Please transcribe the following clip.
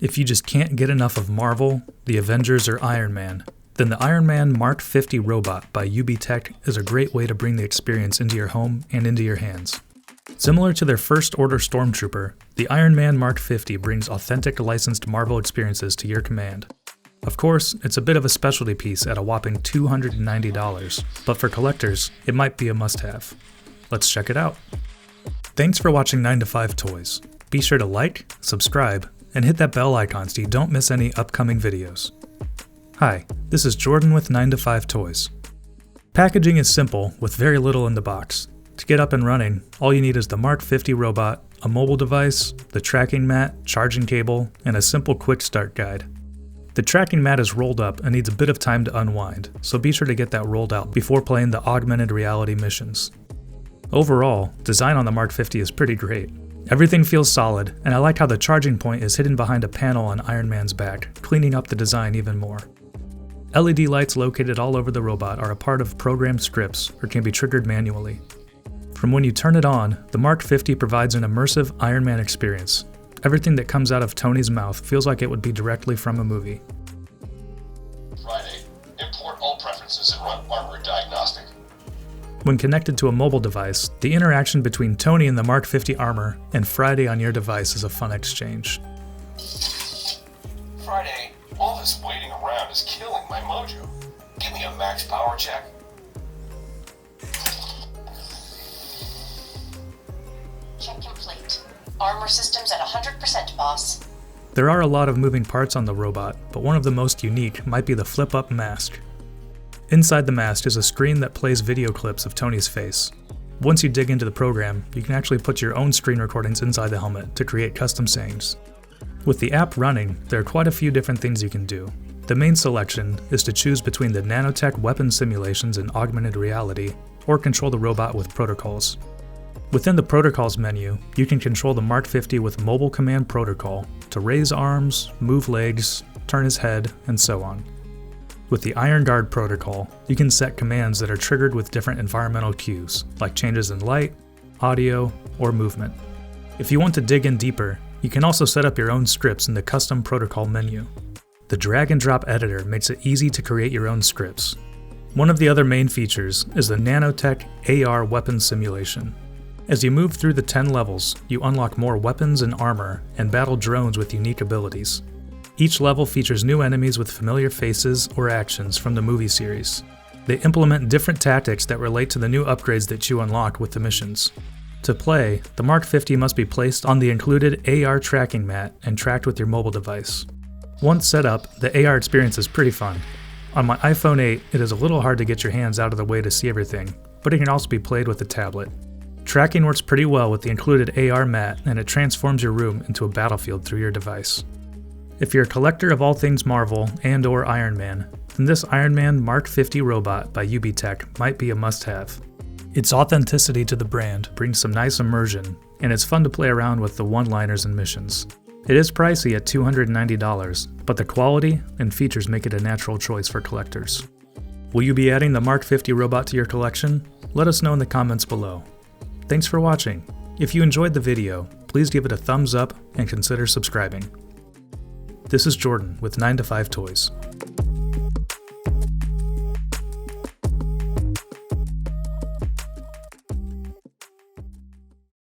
If you just can't get enough of Marvel, the Avengers, or Iron Man, then the Iron Man MK50 Robot by UBTECH is a great way to bring the experience into your home and into your hands. Similar to their First Order Stormtrooper, the Iron Man MK50 brings authentic licensed Marvel experiences to your command. Of course, it's a bit of a specialty piece at a whopping $290, but for collectors, it might be a must-have. Let's check it out. Thanks for watching 9 to 5 Toys. Be sure to like, subscribe, and hit that bell icon so you don't miss any upcoming videos. Hi, this is Jordan with 9 to 5 Toys. Packaging is simple with very little in the box. To get up and running, all you need is the MK50 Robot, a mobile device, the tracking mat, charging cable, and a simple quick start guide. The tracking mat is rolled up and needs a bit of time to unwind, so be sure to get that rolled out before playing the augmented reality missions. Overall, design on the MK50 is pretty great. Everything feels solid, and I like how the charging point is hidden behind a panel on Iron Man's back, cleaning up the design even more. LED lights located all over the robot are a part of programmed scripts or can be triggered manually. From when you turn it on, the MK50 provides an immersive Iron Man experience. Everything that comes out of Tony's mouth feels like it would be directly from a movie. Friday. Import all preferences and run armor diagnostic. When connected to a mobile device, the interaction between Tony and the MK50 armor and Friday on your device is a fun exchange. Friday, all this waiting around is killing my mojo. Give me a max power check. Check complete. Armor systems at 100%, boss. There are a lot of moving parts on the robot, but one of the most unique might be the flip-up mask. Inside the mask is a screen that plays video clips of Tony's face. Once you dig into the program, you can actually put your own screen recordings inside the helmet to create custom sayings. With the app running, there are quite a few different things you can do. The main selection is to choose between the nanotech weapon simulations and augmented reality, or control the robot with protocols. Within the protocols menu, you can control the MK50 with mobile command protocol to raise arms, move legs, turn his head, and so on. With the Iron Guard protocol, you can set commands that are triggered with different environmental cues, like changes in light, audio, or movement. If you want to dig in deeper, you can also set up your own scripts in the custom protocol menu. The drag and drop editor makes it easy to create your own scripts. One of the other main features is the nanotech AR weapon simulation. As you move through the 10 levels, you unlock more weapons and armor, and battle drones with unique abilities. Each level features new enemies with familiar faces or actions from the movie series. They implement different tactics that relate to the new upgrades that you unlock with the missions. To play, the MK50 must be placed on the included AR tracking mat and tracked with your mobile device. Once set up, the AR experience is pretty fun. On my iPhone 8, it is a little hard to get your hands out of the way to see everything, but it can also be played with a tablet. Tracking works pretty well with the included AR mat, and it transforms your room into a battlefield through your device. If you're a collector of all things Marvel and/or Iron Man, then this Iron Man MK50 Robot by UBTECH might be a must-have. Its authenticity to the brand brings some nice immersion, and it's fun to play around with the one-liners and missions. It is pricey at $290, but the quality and features make it a natural choice for collectors. Will you be adding the MK50 Robot to your collection? Let us know in the comments below. Thanks for watching. If you enjoyed the video, please give it a thumbs up and consider subscribing. This is Jordan with 9 to 5 Toys.